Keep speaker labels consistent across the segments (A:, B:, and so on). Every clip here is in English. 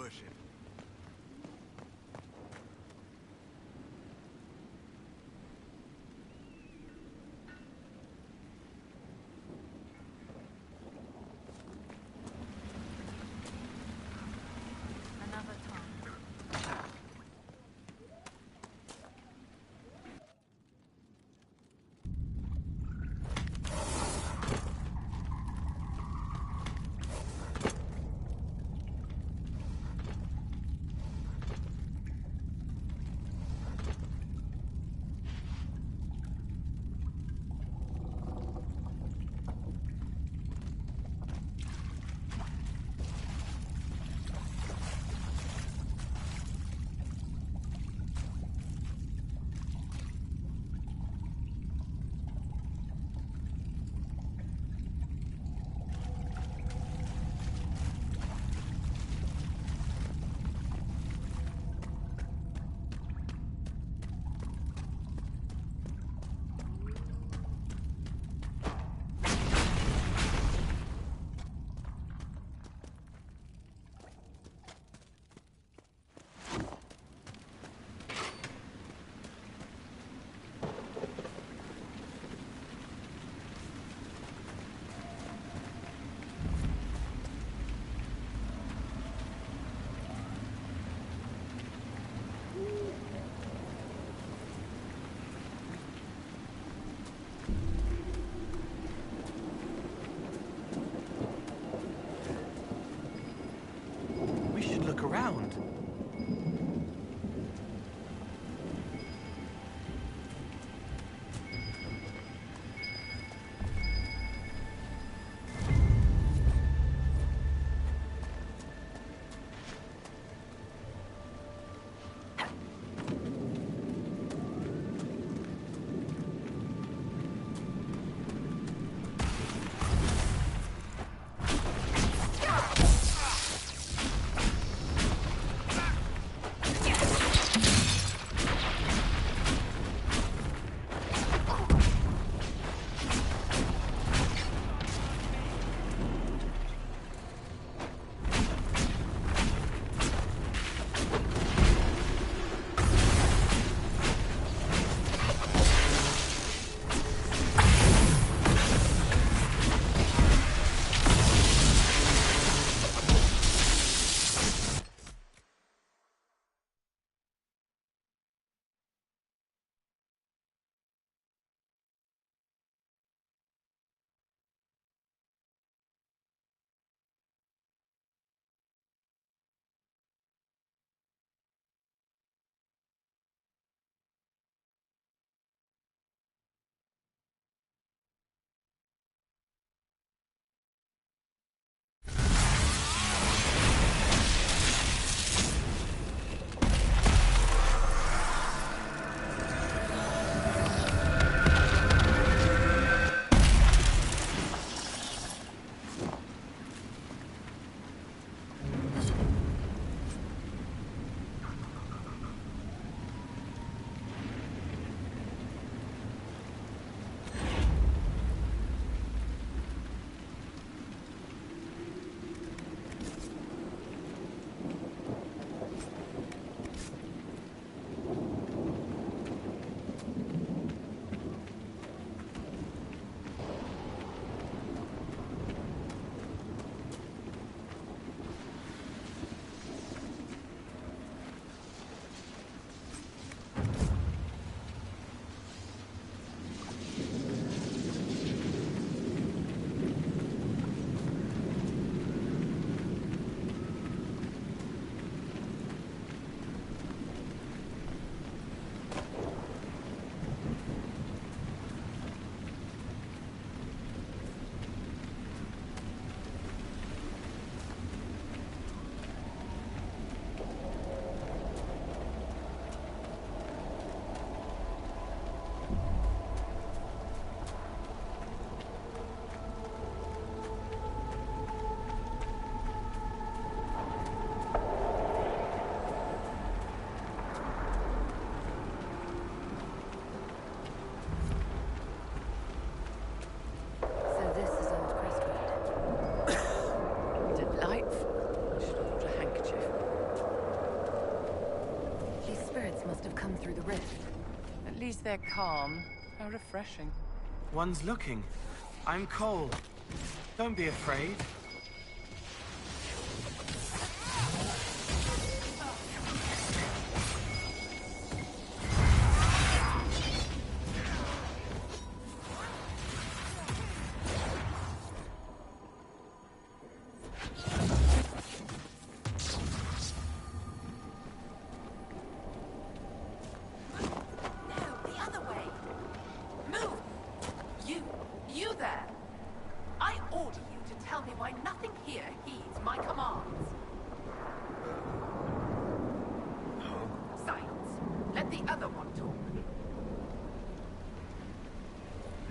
A: worship.
B: Another time.
A: spirits must have come through the rift.
C: At least they're calm. How refreshing.
D: One's looking. I'm Cole. Don't be afraid.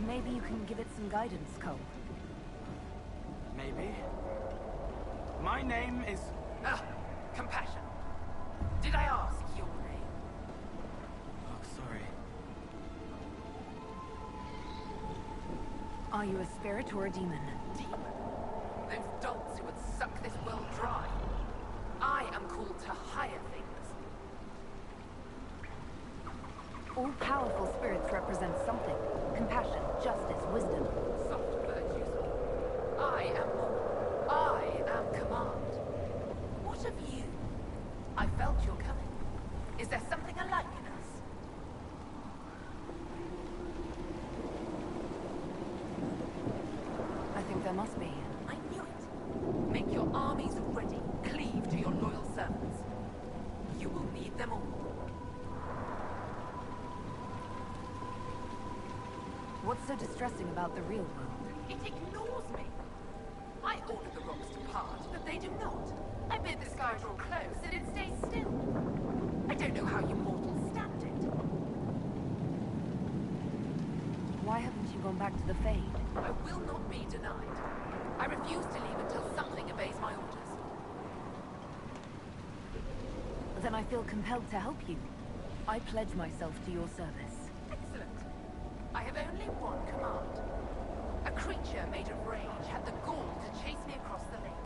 A: Maybe you can give it some guidance, Cole.
D: Maybe. My name is...
E: Compassion. Did I ask your name?
D: Oh, sorry.
A: Are you a spirit or a demon?
E: Demon? Those dolts who would suck this world dry. I am called to higher things.
A: All powerful spirits represent something. Compassion, justice, wisdom.
E: Soft virtues. I am more. I am command. What of you? I felt your coming. Is there something alike in us?
A: I think there must be.
E: I knew it. Make your armies ready. Cleave to your loyal servants. You will need them all.
A: What's so distressing about the real world?
E: It ignores me. I order the rocks to part, but they do not. I bid the sky draw close, and it stays still. I don't know how you mortals stand it.
A: Why haven't you gone back to the Fade?
E: I will not be denied. I refuse to leave until something obeys my orders.
A: Then I feel compelled to help you. I pledge myself to your service.
E: Excellent. I have only one command. A creature made of rage had the gall to chase me across the lake.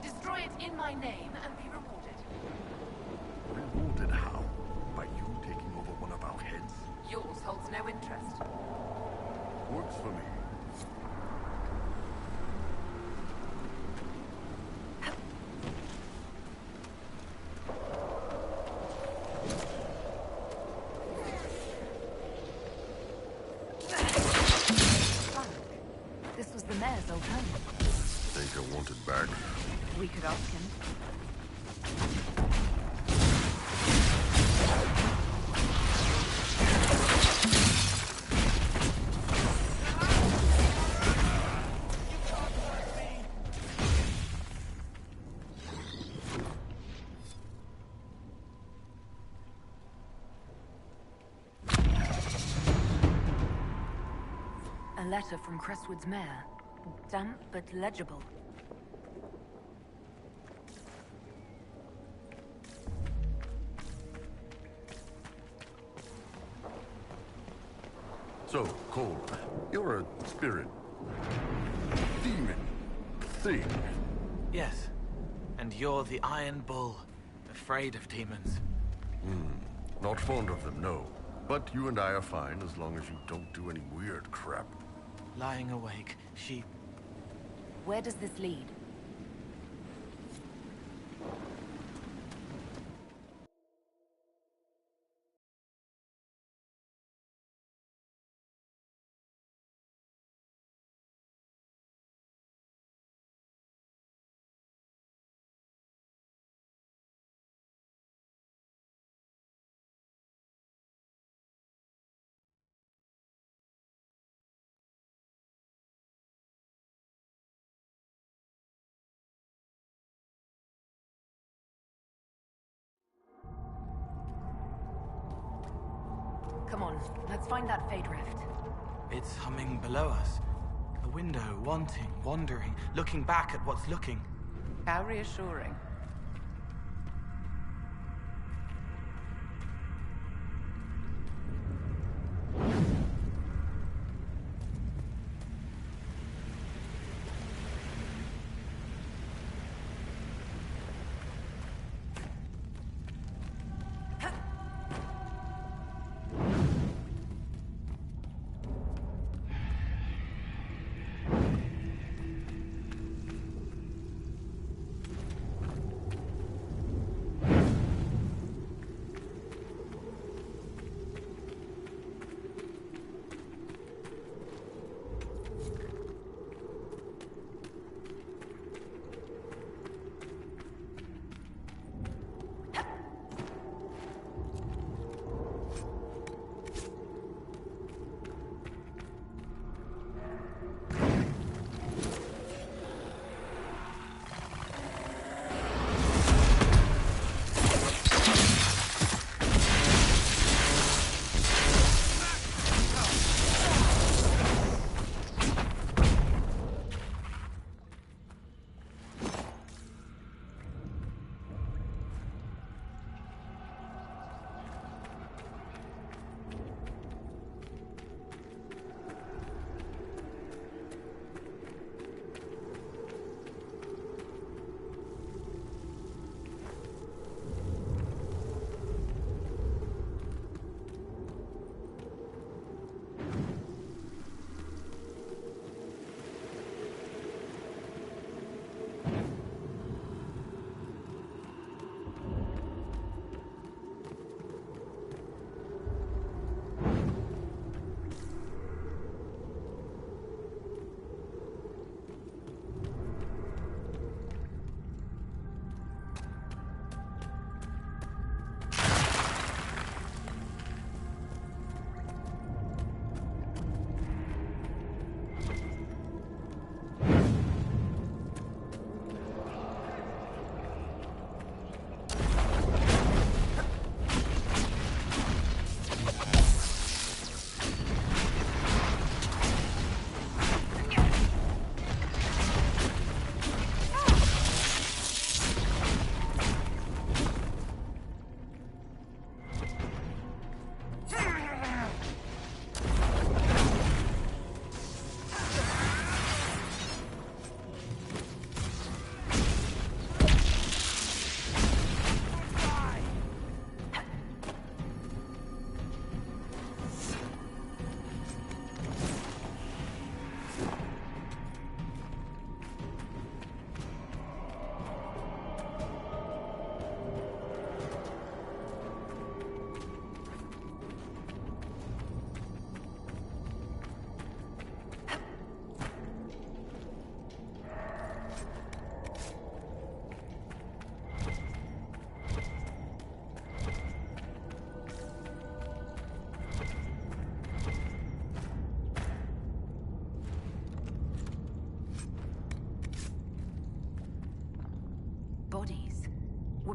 E: Destroy it in my name and be rewarded.
F: Rewarded how? By you taking over one of our heads?
E: Yours holds no interest.
F: Works for me.
A: This was the mayor's old home.
F: Think I want it back?
A: We could ask him. A letter from Crestwood's mayor. Damp but legible.
F: So, Cole, you're a spirit. Demon. Thing.
D: Yes. And you're the Iron Bull. Afraid of demons.
F: Not fond of them, no. But you and I are fine as long as you don't do any weird crap.
D: Lying awake, she...
A: Where does this lead? Come on, let's find that Fade Rift.
D: It's humming below us. A window, wanting, wandering, looking back at what's looking.
C: How reassuring.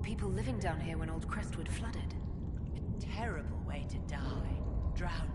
A: people living down here when old Crestwood flooded.
G: A terrible way to die. Drowning.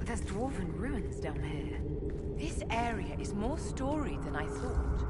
A: There's dwarven ruins down here.
G: This area is more storied than I thought.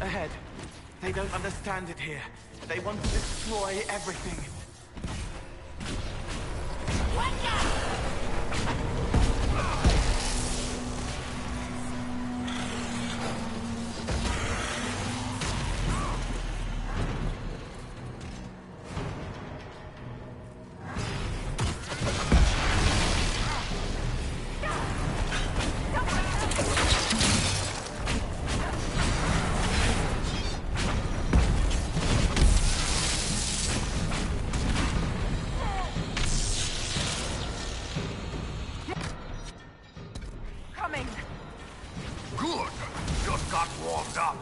D: Ahead. They don't understand it here. They want to destroy everything.
F: Good! Just got warmed up.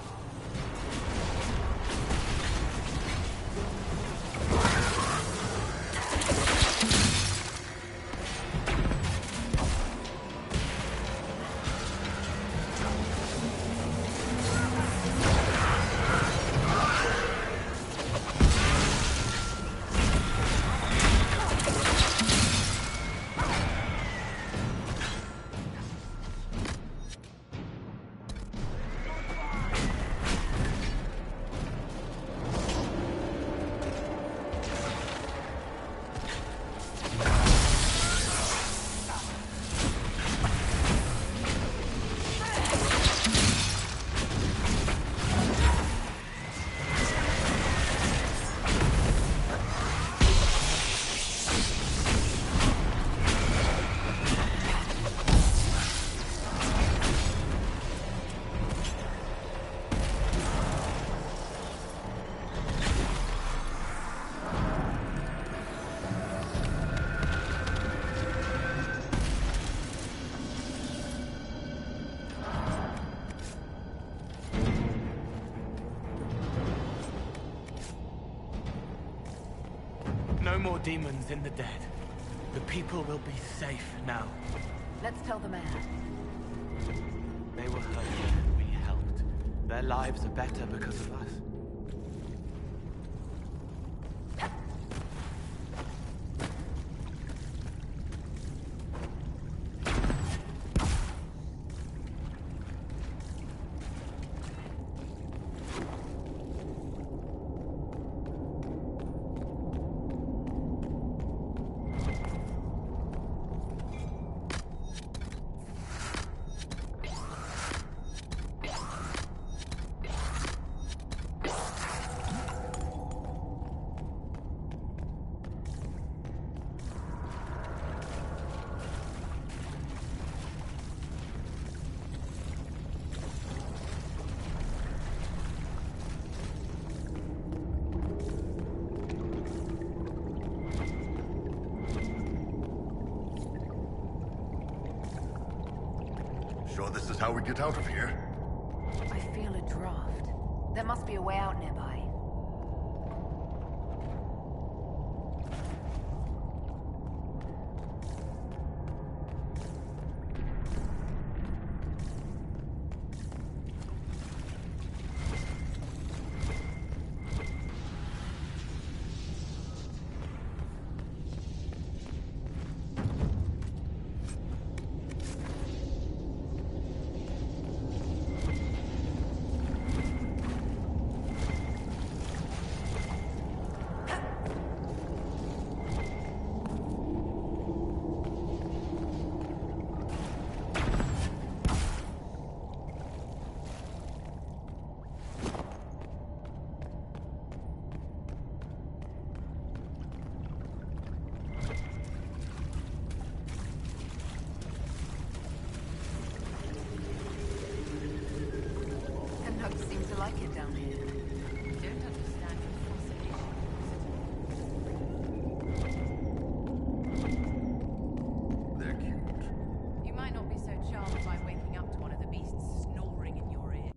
D: No more demons in the dead. The people will be safe now.
A: Let's tell the mayor.
D: They were hurt. We helped. Their lives are better because of us.
F: Sure this is how we get out of here?
A: I feel a draft. There must be a way out nearby. Seems to like it down here.
G: Don't understand your fascination.
F: They're cute.
G: You might not be so charmed by waking up to one of the beasts snoring in your ear.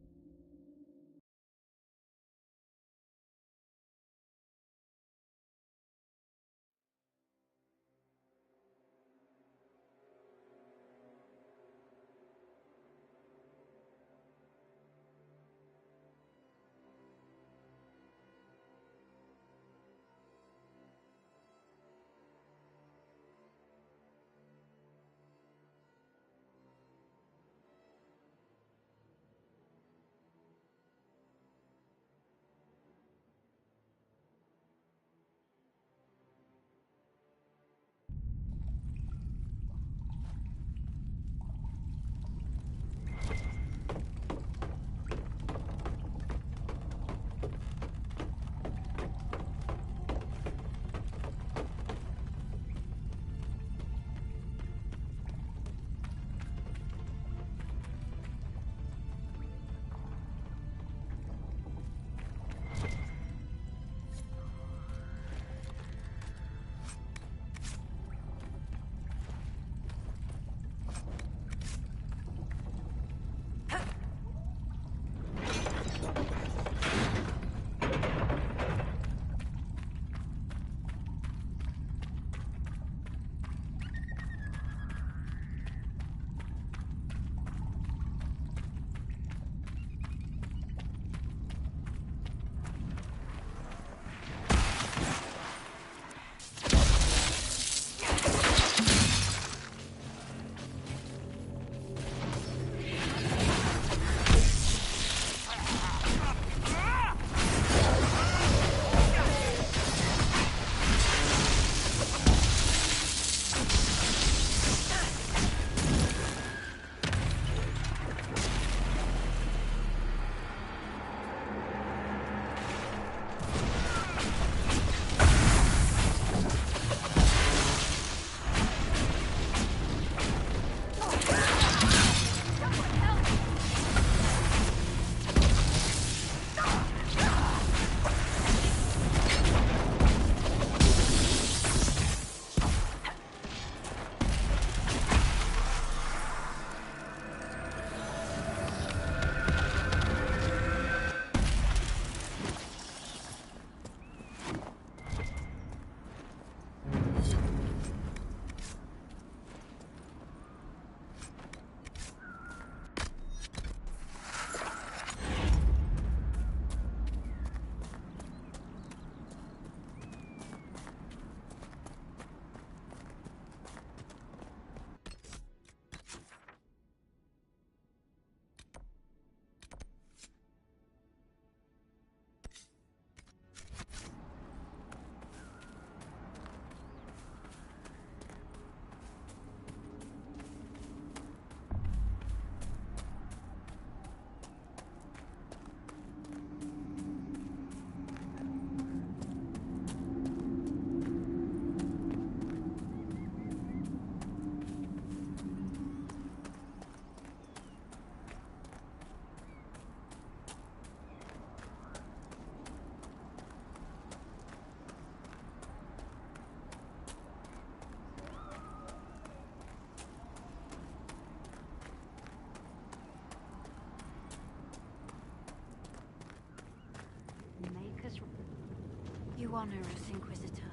H: to honor us, Inquisitor.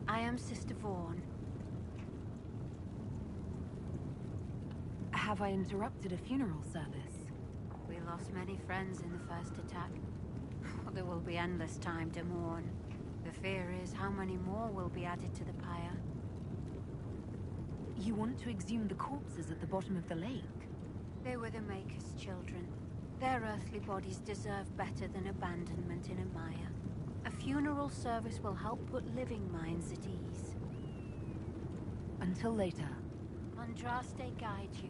H: I am Sister Vaughn.
A: Have I interrupted a funeral service?
H: We lost many friends in the first attack. There will be endless time to mourn. The fear is how many more will be added to the pyre.
A: You want to exhume the corpses at the bottom of the lake?
H: They were the Maker's children. Their earthly bodies deserve better than abandonment in a mire. A funeral service will help put living minds at ease.
A: Until later.
H: Andraste guide you.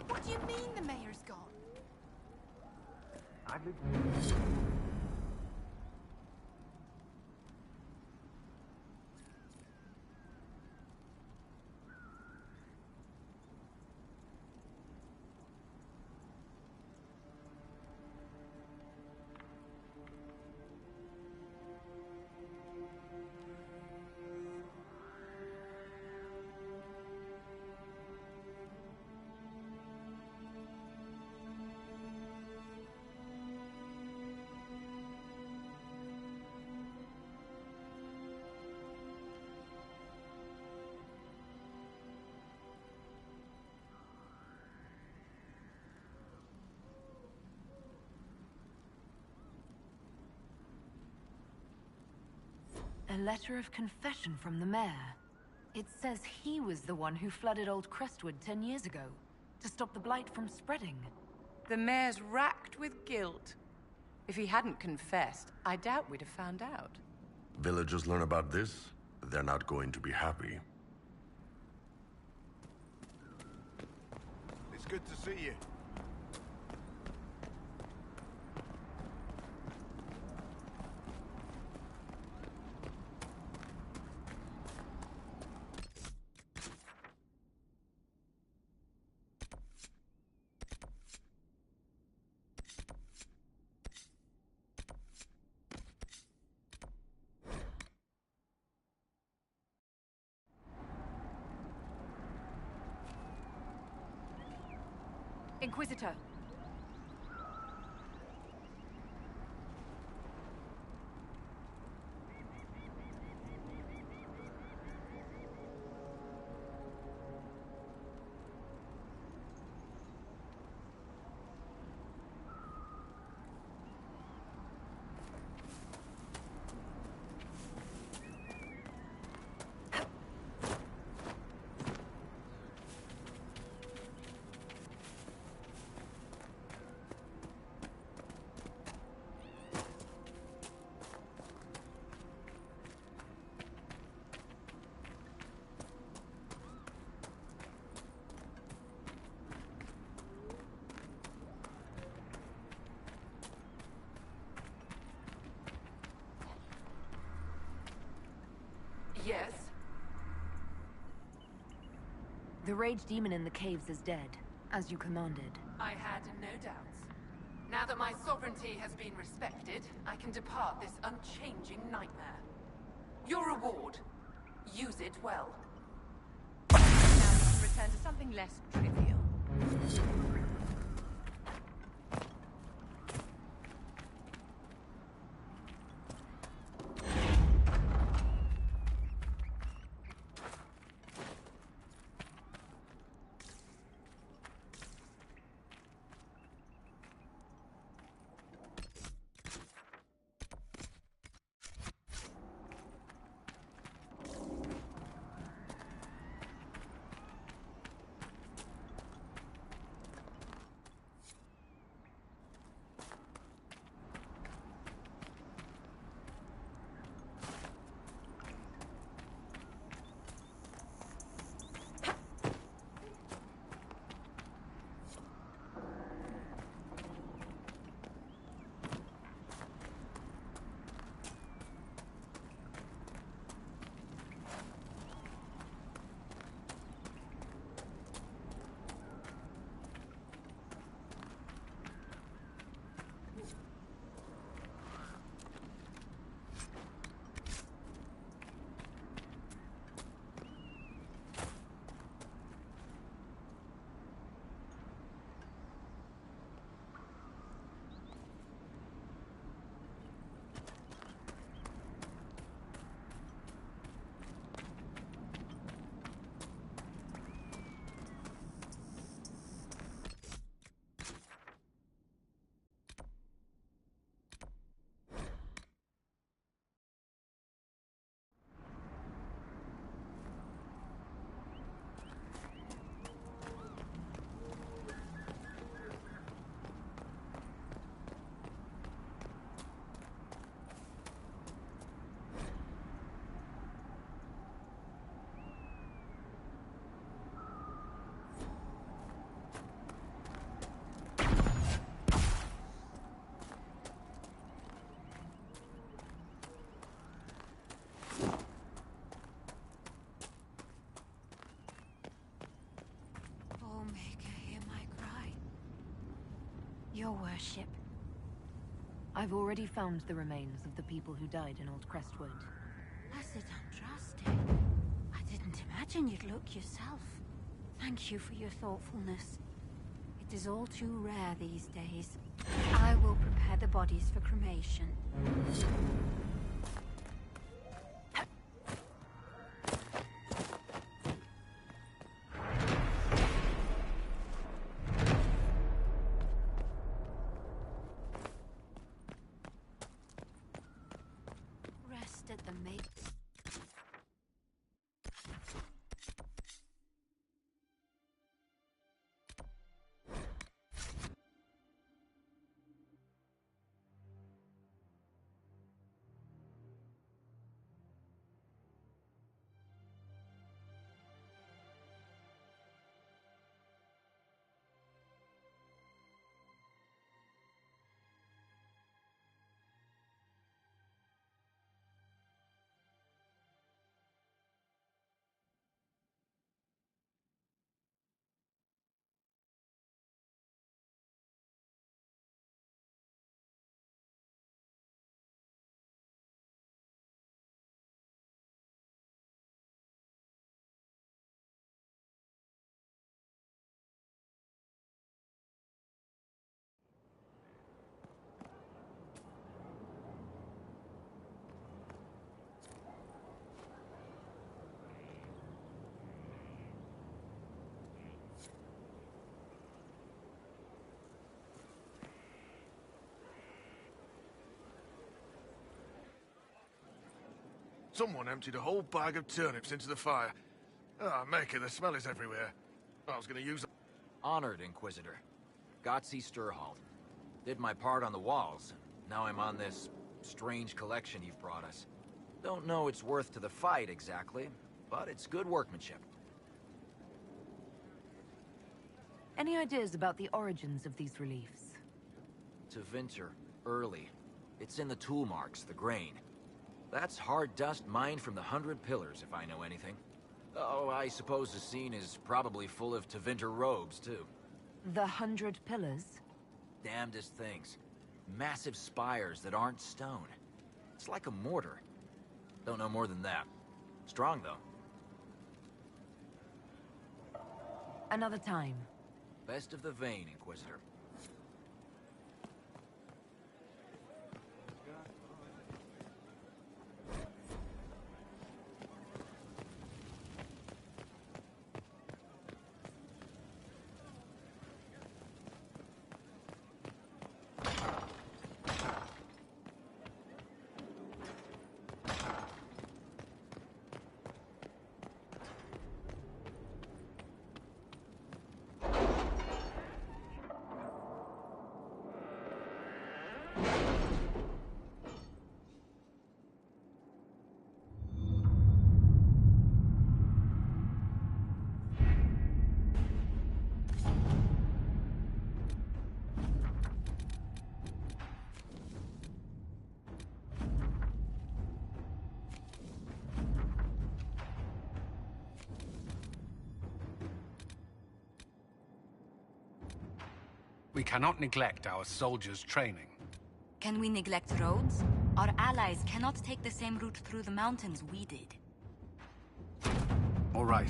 G: What do you mean the mayor's gone?
A: A letter of confession from the mayor. It says he was the one who flooded Old Crestwood 10 years ago, to stop the blight from spreading.
C: The mayor's racked with guilt. If he hadn't confessed, I doubt we'd have found out.
F: Villagers learn about this, they're not going to be happy.
I: It's good to see you.
A: Inquisitor.
E: Yes?
A: The rage demon in the caves is dead, as you commanded.
E: I had no doubts. Now that my sovereignty has been respected, I can depart this unchanging nightmare. Your reward. Use it well.
C: Now we can return to something less trivial.
H: Your worship.
A: I've already found the remains of the people who died in Old Crestwood.
H: Blessed Andraste. I didn't imagine you'd look yourself. Thank you for your thoughtfulness. It is all too rare these days. I will prepare the bodies for cremation. Rest at the make.
F: Someone emptied a whole bag of turnips into the fire. Ah, Maker, the smell is everywhere. I was gonna use...
I: Honored, Inquisitor. Gotzi Sturhalt. Did my part on the walls. Now I'm on this strange collection you've brought us. Don't know its worth to the fight, exactly, but it's good workmanship.
A: Any ideas about the origins of these reliefs?
I: To Vinter, early. It's in the tool marks, the grain. That's hard dust mined from the 100 Pillars, if I know anything. Oh, I suppose the scene is probably full of Tevinter robes, too.
A: The 100 Pillars?
I: Damnedest things. Massive spires that aren't stone. It's like a mortar. Don't know more than that. Strong, though.
A: Another time.
I: Best of the vein, Inquisitor.
J: We cannot neglect our soldiers' training.
K: Can we neglect roads? Our allies cannot take the same route through the mountains we did.
J: All right.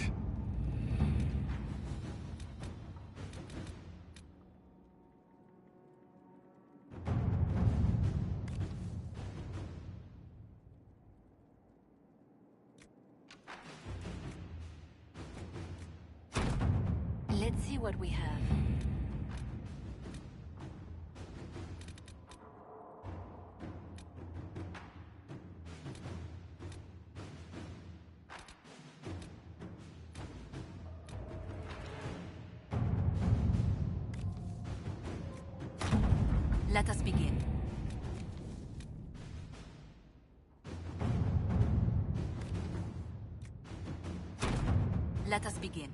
A: Let's see what we have.
K: Let us begin. Let us begin.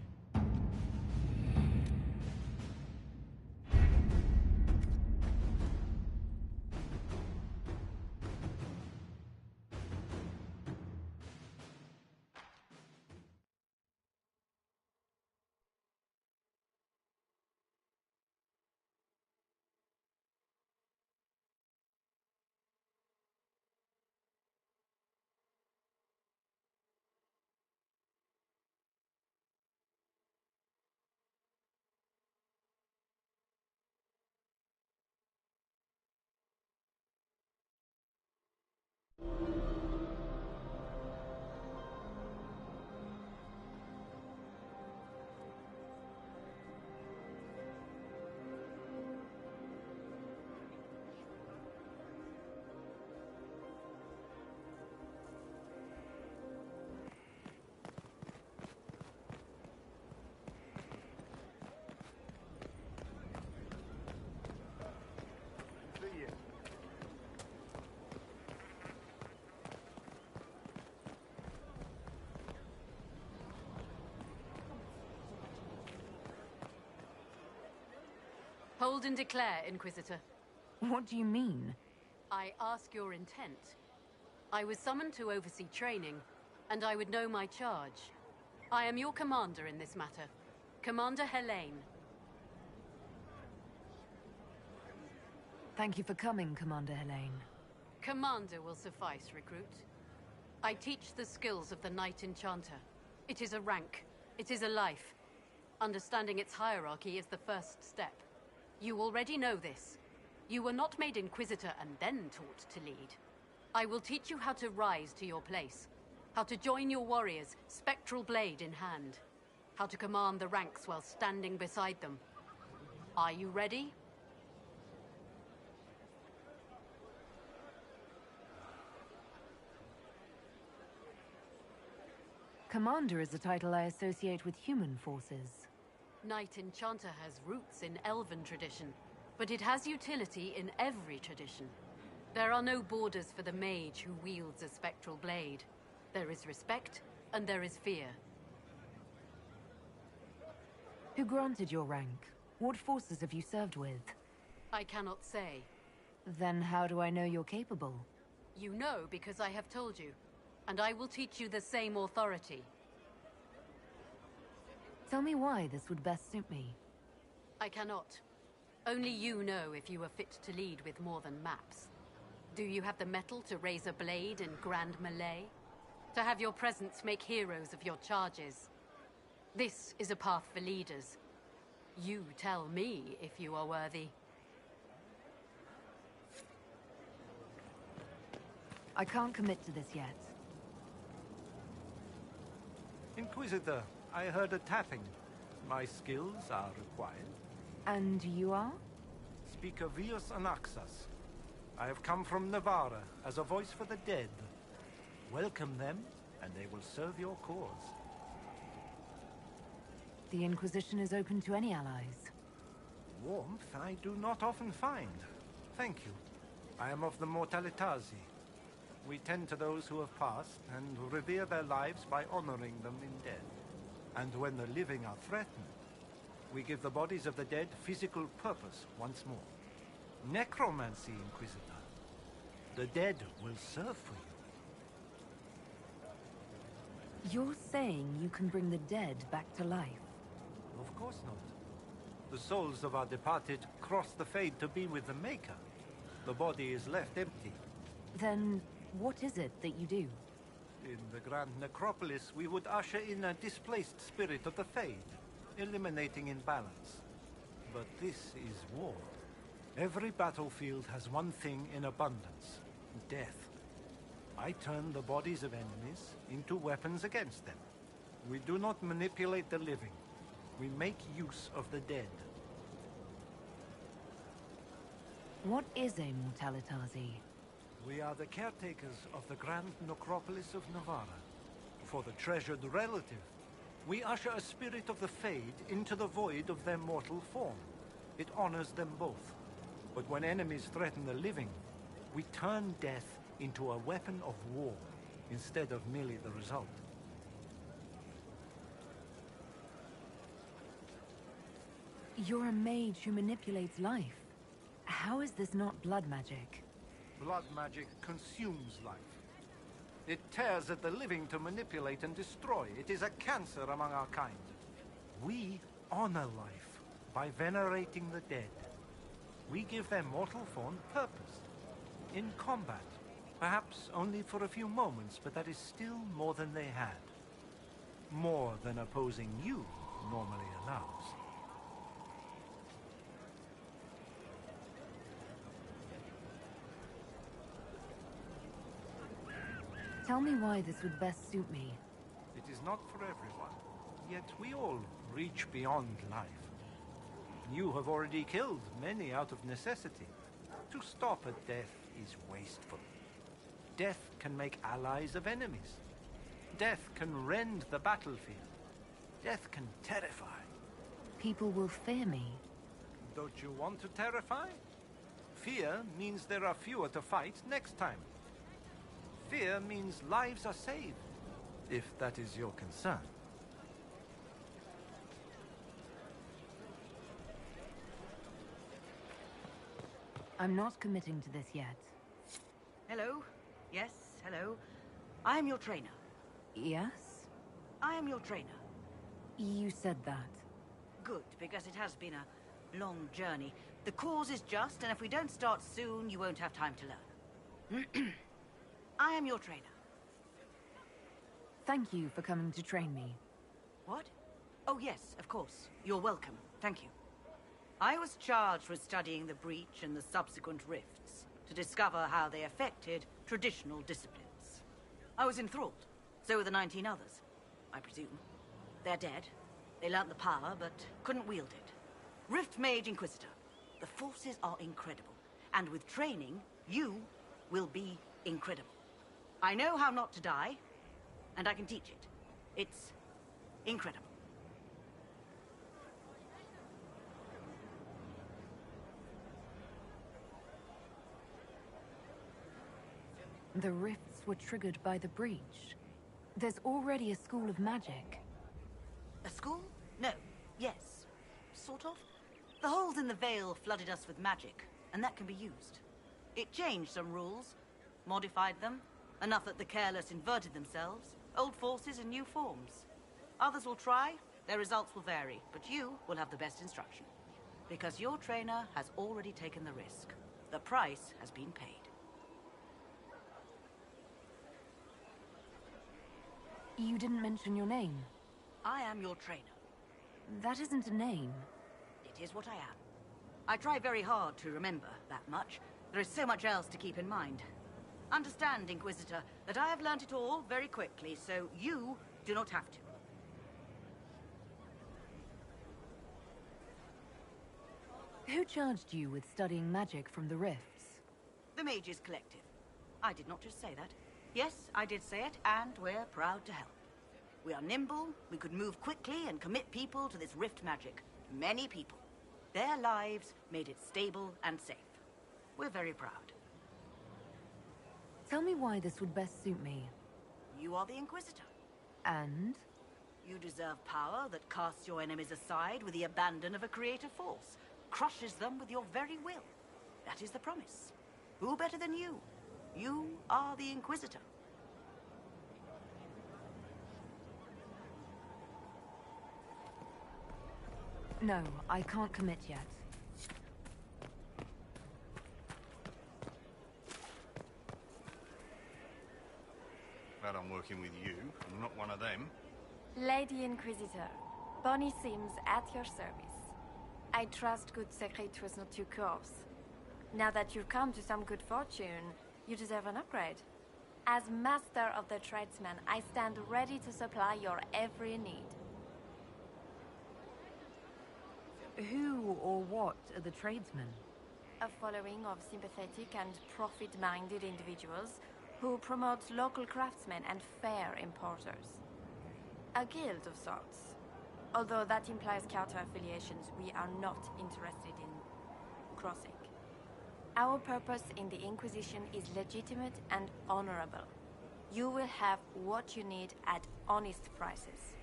L: Hold and declare, Inquisitor.
A: What do you mean?
L: I ask your intent. I was summoned to oversee training, and I would know my charge. I am your commander in this matter. Commander Helene.
A: Thank you for coming, Commander Helene.
L: Commander will suffice, recruit. I teach the skills of the Knight Enchanter. It is a rank. It is a life. Understanding its hierarchy is the first step. You already know this. You were not made Inquisitor and then taught to lead. I will teach you how to rise to your place. How to join your warriors, spectral blade in hand. How to command the ranks while standing beside them. Are you ready?
A: Commander is a title I associate with human forces.
L: Knight Enchanter has roots in Elven tradition, but it has utility in every tradition. There are no borders for the mage who wields a spectral blade. There is respect, and there is fear.
A: Who granted your rank? What forces have you served with?
L: I cannot say.
A: Then how do I know you're capable?
L: You know because I have told you, and I will teach you the same authority.
A: Tell me why this would best suit me.
L: I cannot. Only you know if you are fit to lead with more than maps. Do you have the mettle to raise a blade in grand melee? To have your presence make heroes of your charges? This is a path for leaders. You tell me if you are worthy.
A: I can't commit to this yet.
M: Inquisitor, I heard a tapping. My skills are required.
A: And you are?
M: Speaker Vios Anaxas. I have come from Navarra as a voice for the dead. Welcome them, and they will serve your cause.
A: The Inquisition is open to any allies.
M: Warmth I do not often find. Thank you. I am of the Mortalitasi. We tend to those who have passed and revere their lives by honoring them in death. And when the living are threatened, we give the bodies of the dead physical purpose once more. Necromancy, Inquisitor. The dead will serve for you.
A: You're saying you can bring the dead back to life?
M: Of course not. The souls of our departed cross the Fade to be with the Maker. The body is left empty.
A: Then what is it that you do?
M: In the Grand Necropolis, we would usher in a displaced spirit of the Fade, eliminating imbalance. But this is war. Every battlefield has one thing in abundance: death. I turn the bodies of enemies into weapons against them. We do not manipulate the living. We make use of the dead.
A: What is a Mortalitasi?
M: We are the caretakers of the Grand Necropolis of Navarra. For the treasured relative, we usher a spirit of the Fade into the void of their mortal form. It honors them both. But when enemies threaten the living, we turn death into a weapon of war, instead of merely the result.
A: You're a mage who manipulates life. How is this not blood magic?
M: Blood magic consumes life. It tears at the living to manipulate and destroy. It is a cancer among our kind. We honor life by venerating the dead. We give their mortal form purpose. In combat, perhaps only for a few moments, but that is still more than they had. More than opposing you normally allows.
A: Tell me why this would best suit me.
M: It is not for everyone, yet we all reach beyond life. You have already killed many out of necessity. To stop at death is wasteful. Death can make allies of enemies. Death can rend the battlefield. Death can terrify.
A: People will fear me.
M: Don't you want to terrify? Fear means there are fewer to fight next time. Fear means lives are saved, if that is your concern.
A: I'm not committing to this yet.
N: Hello? Yes, hello. I am your trainer.
A: Yes?
N: I am your trainer.
A: You said that.
N: Good, because it has been a long journey. The cause is just, and if we don't start soon, you won't have time to learn. I am your trainer.
A: Thank you for coming to train me.
N: What? Oh yes, of course. You're welcome. Thank you. I was charged with studying the breach and the subsequent rifts, to discover how they affected traditional disciplines. I was enthralled. So were the 19 others, I presume. They're dead. They learnt the power, but couldn't wield it. Rift Mage Inquisitor. The forces are incredible. And with training, you will be incredible. I know how not to die, and I can teach it. It's incredible.
A: The rifts were triggered by the breach. There's already a school of magic.
N: A school? No. Yes. Sort of. The holes in the veil flooded us with magic, and that can be used. It changed some rules, modified them, enough that the careless inverted themselves, old forces in new forms. Others will try, their results will vary, but you will have the best instruction. Because your trainer has already taken the risk. The price has been paid.
A: You didn't mention your name.
N: I am your trainer.
A: That isn't a name.
N: It is what I am. I try very hard to remember that much. There is so much else to keep in mind. Understand, Inquisitor, that I have learnt it all very quickly, so you do not have to.
A: Who charged you with studying magic from the rifts?
N: The Mages Collective. I did not just say that. Yes, I did say it, and we're proud to help. We are nimble, we could move quickly and commit people to this rift magic. Many people. Their lives made it stable and safe. We're very proud.
A: Tell me why this would best suit me.
N: You are the Inquisitor.
A: And?
N: You deserve power that casts your enemies aside with the abandon of a creative force, crushes them with your very will. That is the promise. Who better than you? You are the Inquisitor.
A: No, I can't commit yet.
O: Glad I'm working with you. I'm not one of them.
P: Lady Inquisitor, Bonnie Sims at your service. I trust good secret was not too coarse. Now that you've come to some good fortune, you deserve an upgrade. As Master of the Tradesman, I stand ready to supply your every need.
A: Who or what are the tradesmen?
P: A following of sympathetic and profit-minded individuals who promote local craftsmen and fair importers. A guild of sorts. Although that implies counter-affiliations we are not interested in crossing. Our purpose in the Inquisition is legitimate and honorable. You will have what you need at honest prices.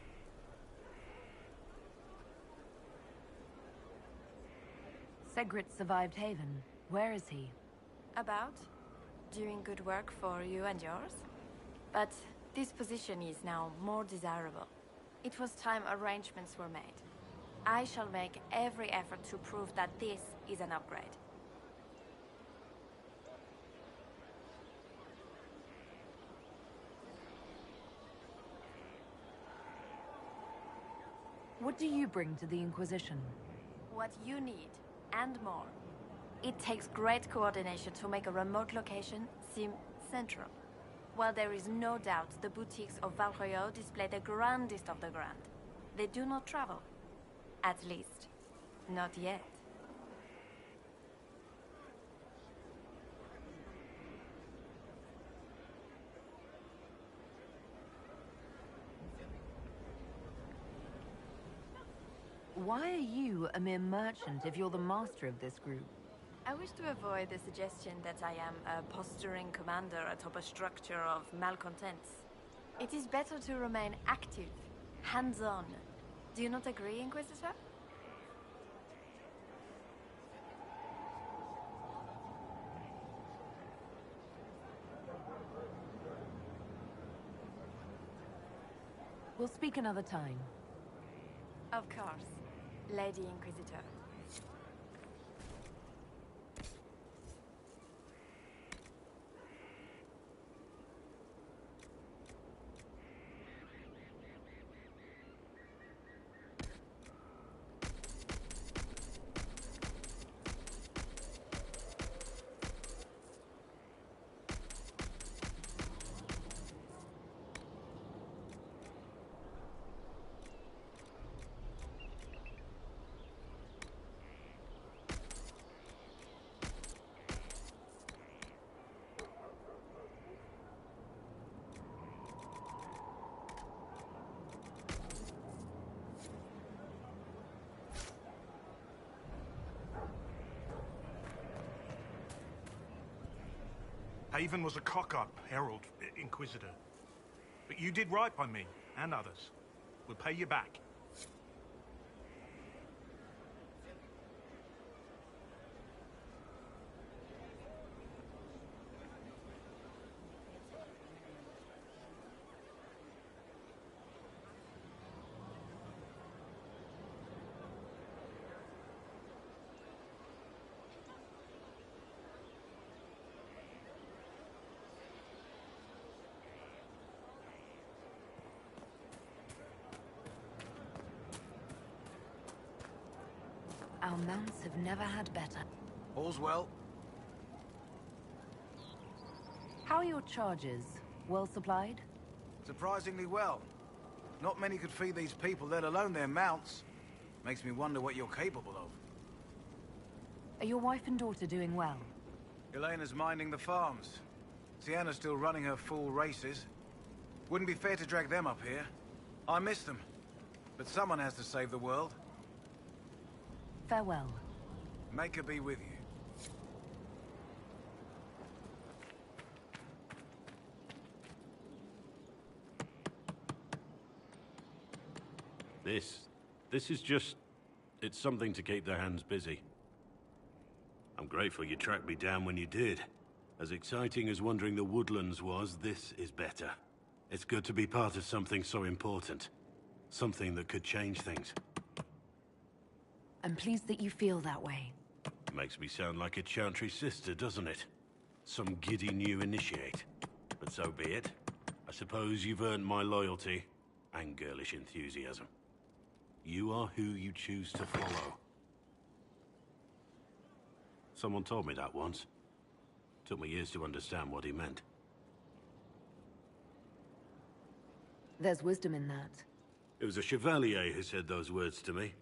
A: Segrit survived Haven. Where is he?
P: About? Doing good work for you and yours? But this position is now more desirable. It was time arrangements were made. I shall make every effort to prove that this is an upgrade.
A: What do you bring to the Inquisition?
P: What you need, and more. It takes great coordination to make a remote location seem central. While there is no doubt the boutiques of Valroyo display the grandest of the grand, they do not travel. At least, not yet.
A: Why are you a mere merchant if you're the master of this group?
P: I wish to avoid the suggestion that I am a posturing commander atop a structure of malcontents. It is better to remain active, hands-on. Do you not agree, Inquisitor?
A: We'll speak another time.
P: Of course, Lady Inquisitor.
O: Haven was a cock-up, Herald, Inquisitor. But you did right by me, and others. We'll pay you back.
A: Our mounts have never had better.
Q: All's well.
A: How are your charges? Well supplied?
Q: Surprisingly well. Not many could feed these people, let alone their mounts. Makes me wonder what you're capable of.
A: Are your wife and daughter doing well?
Q: Elena's minding the farms. Sienna's still running her full races. Wouldn't be fair to drag them up here. I miss them. But someone has to save the world.
A: Farewell.
Q: Make her be with you.
R: This is just... it's something to keep their hands busy. I'm grateful you tracked me down when you did. As exciting as wandering the woodlands was, this is better. It's good to be part of something so important. Something that could change things.
A: I'm pleased that you feel that way.
R: Makes me sound like a Chantry sister, doesn't it? Some giddy new initiate. But so be it. I suppose you've earned my loyalty and girlish enthusiasm. You are who you choose to follow. Someone told me that once. Took me years to understand what he meant.
A: There's wisdom in that.
R: It was a chevalier who said those words to me.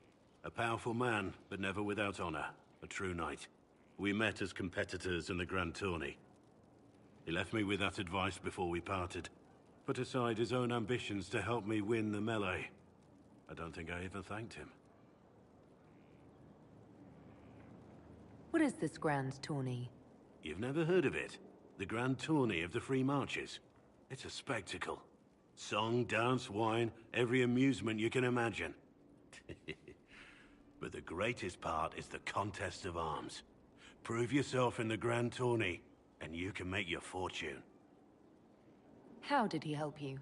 R: A powerful man, but never without honor. A true knight. We met as competitors in the Grand Tourney. He left me with that advice before we parted. Put aside his own ambitions to help me win the melee. I don't think I even thanked him.
A: What is this Grand Tourney?
R: You've never heard of it? The Grand Tourney of the Free Marches. It's a spectacle. Song, dance, wine, every amusement you can imagine. But the greatest part is the contest of arms. Prove yourself in the Grand Tourney, and you can make your fortune.
A: How did he help you?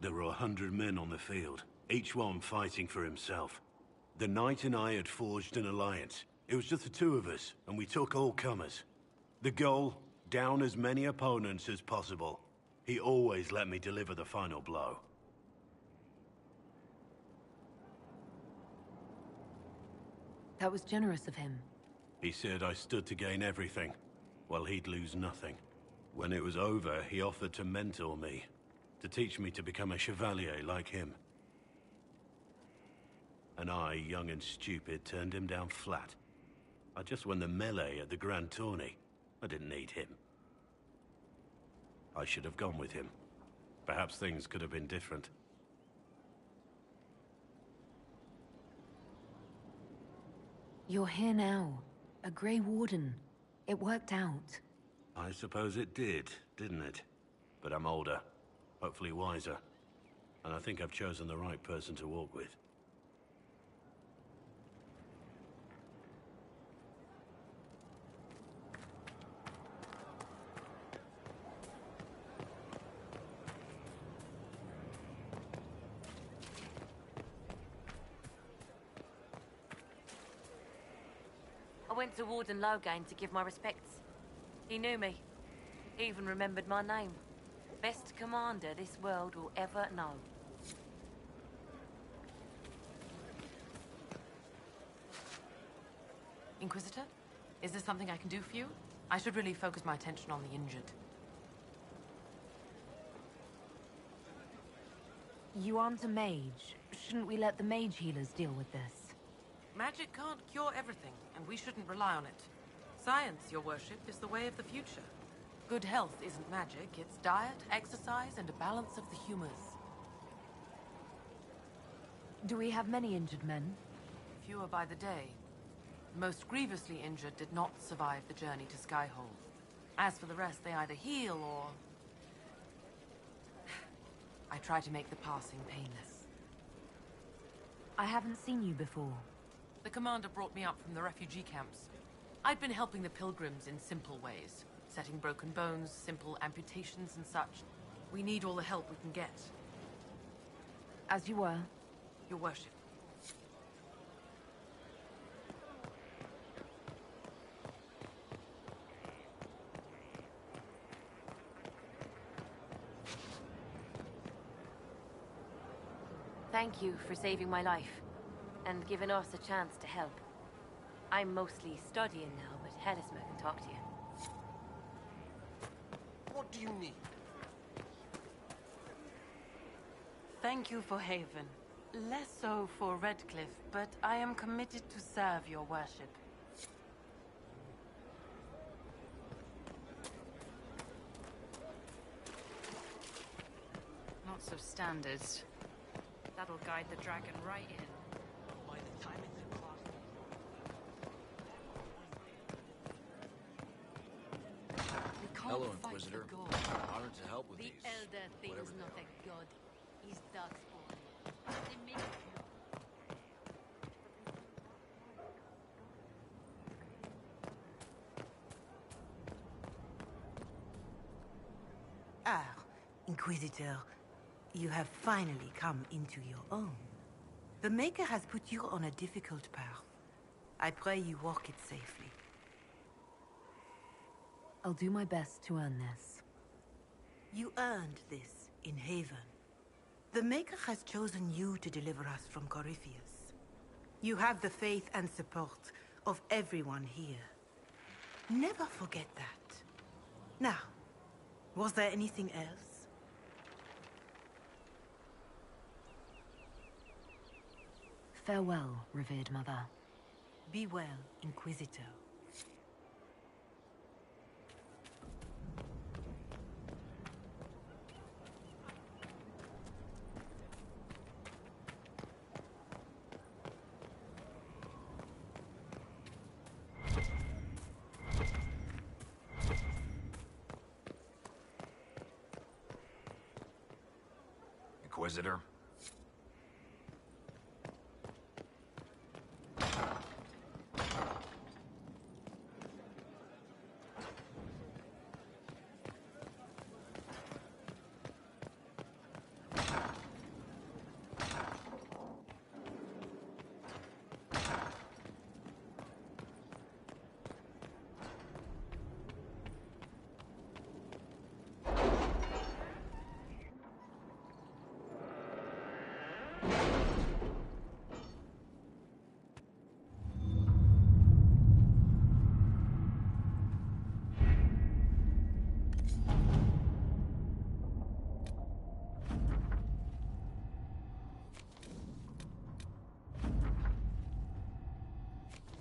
R: There were 100 men on the field, each one fighting for himself. The knight and I had forged an alliance. It was just the two of us, and we took all comers. The goal, down as many opponents as possible. He always let me deliver the final blow.
A: That was generous of him.
R: He said I stood to gain everything, while he'd lose nothing. When it was over, he offered to mentor me, to teach me to become a chevalier like him. And I, young and stupid, turned him down flat. I just won the melee at the Grand Tourney. I didn't need him. I should have gone with him. Perhaps things could have been different.
A: You're here now. A Grey Warden. It worked out.
R: I suppose it did, didn't it? But I'm older, hopefully wiser. And I think I've chosen the right person to walk with.
S: went to Warden Loghain to give my respects. He knew me. He even remembered my name. Best commander this world will ever know.
C: Inquisitor? Is there something I can do for you? I should really focus my attention on the injured.
A: You aren't a mage. Shouldn't we let the mage healers deal with this?
C: Magic can't cure everything, and we shouldn't rely on it. Science, your worship, is the way of the future. Good health isn't magic, it's diet, exercise, and a balance of the humors.
A: Do we have many injured men?
C: Fewer by the day. The most grievously injured did not survive the journey to Skyhold. As for the rest, they either heal or... I try to make the passing painless.
A: I haven't seen you before.
C: The commander brought me up from the refugee camps. I'd been helping the pilgrims in simple ways. Setting broken bones, simple amputations and such. We need all the help we can get.
A: As you were.
C: Your worship.
S: Thank you for saving my life, and giving us a chance to help. I'm mostly studying now, but Helisma can talk to you.
T: What do you need?
C: Thank you for Haven. Less so for Redcliffe, but I am committed to serve your worship.
B: Not so standard. That'll guide the dragon right in.
T: By the time it's across.
I: Hello, Inquisitor. Honored to help with
L: The
I: these.
L: Elder thinks
I: whatever
L: not a god. He's darkspawn. They make
N: Ah, Inquisitor, you have finally come into your own. The Maker has put you on a difficult path. I pray you walk it safely.
A: I'll do my best to earn this.
N: You earned this in Haven. The Maker has chosen you to deliver us from Corypheus. You have the faith and support of everyone here. Never forget that. Now, was there anything else?
A: Farewell, revered mother.
N: Be well, Inquisitor.
I: Inquisitor.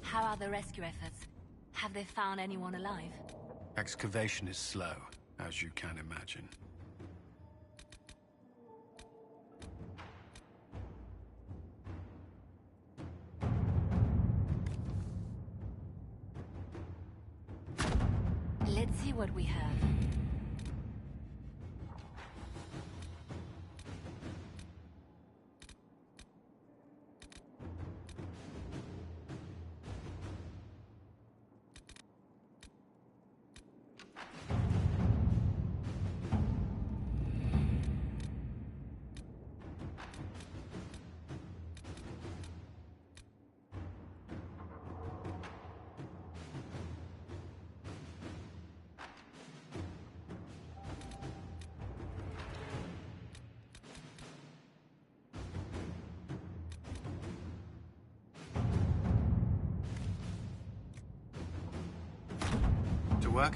K: How are the rescue efforts? Have they found anyone alive?
J: Excavation is slow, as you can imagine.
K: Let's see what we have.
J: work?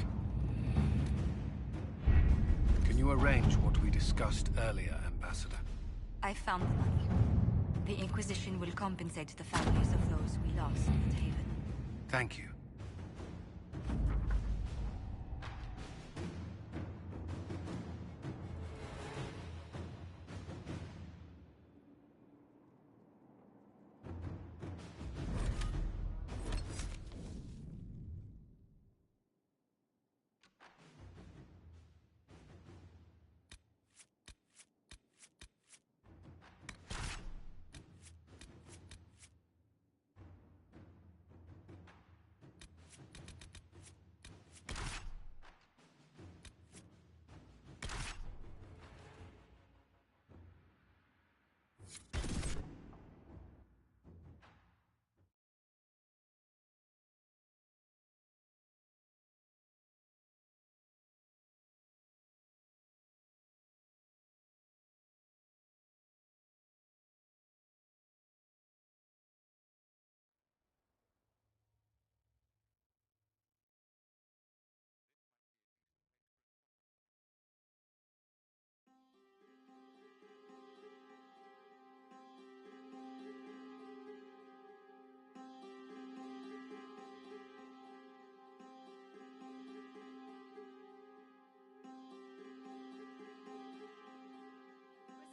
J: Can you arrange what we discussed earlier, Ambassador?
K: I found the money. The Inquisition will compensate the families of those we lost at Haven.
J: Thank you.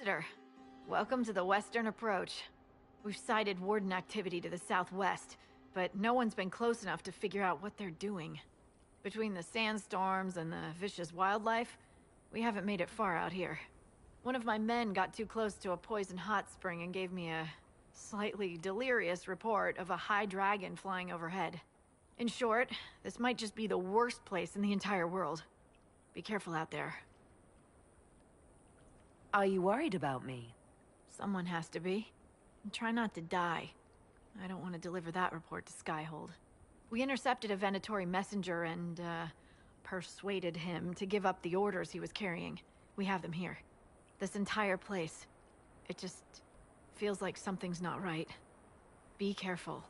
U: Visitor, welcome to the Western Approach. We've sighted Warden activity to the southwest, but no one's been close enough to figure out what they're doing. Between the sandstorms and the vicious wildlife, we haven't made it far out here. One of my men got too close to a poison hot spring and gave me a slightly delirious report of a high dragon flying overhead. In short, this might just be the worst place in the entire world. Be careful out there.
A: Are you worried about me?
U: Someone has to be. And try not to die. I don't want to deliver that report to Skyhold. We intercepted a Venatori messenger and, persuaded him to give up the orders he was carrying. We have them here. This entire place. It just feels like something's not right. Be careful.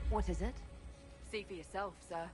A: What is it?
U: See for yourself, sir.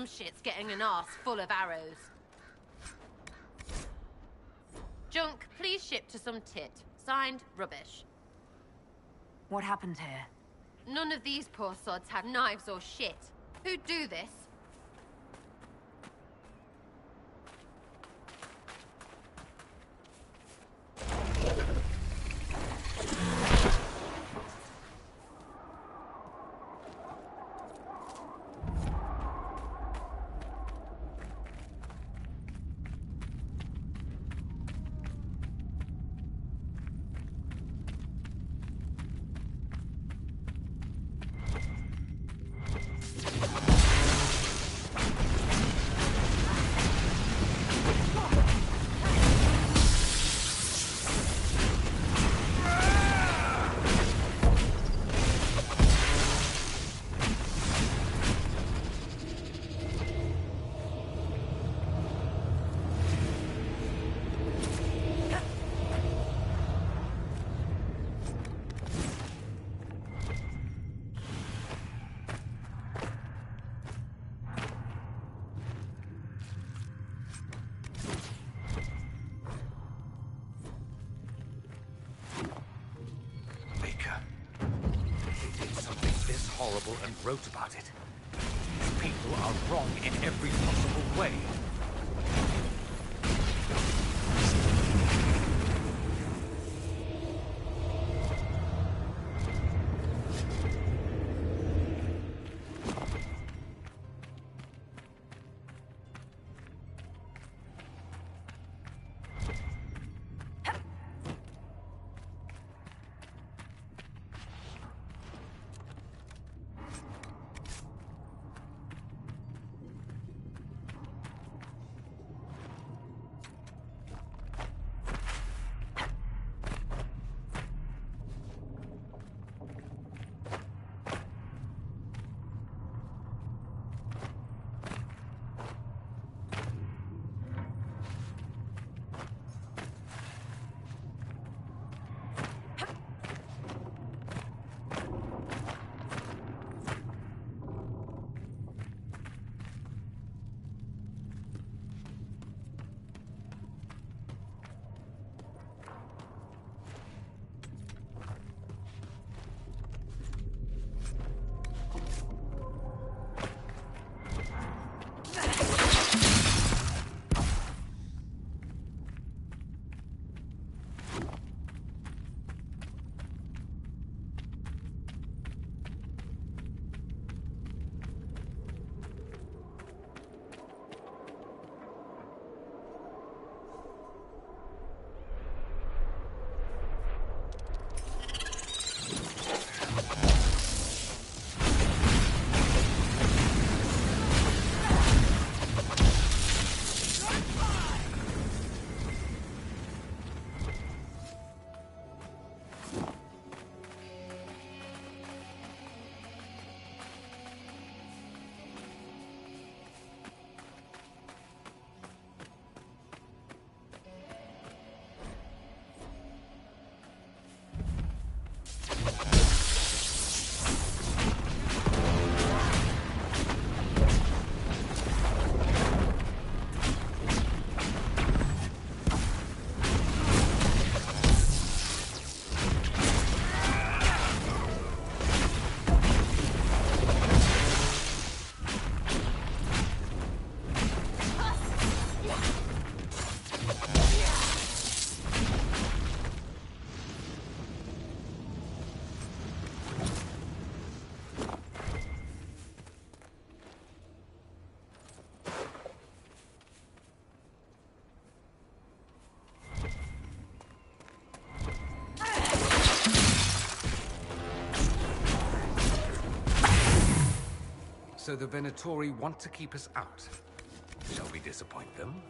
D: Some shit's getting an arse full of arrows. Junk, please ship to some tit. Signed, Rubbish.
A: What happened here?
D: None of these poor sods had knives or shit. Who'd do this?
V: Horrible and wrote about it. These people are wrong in every possible way.
W: So the Venatori want to keep us out. Shall we disappoint them?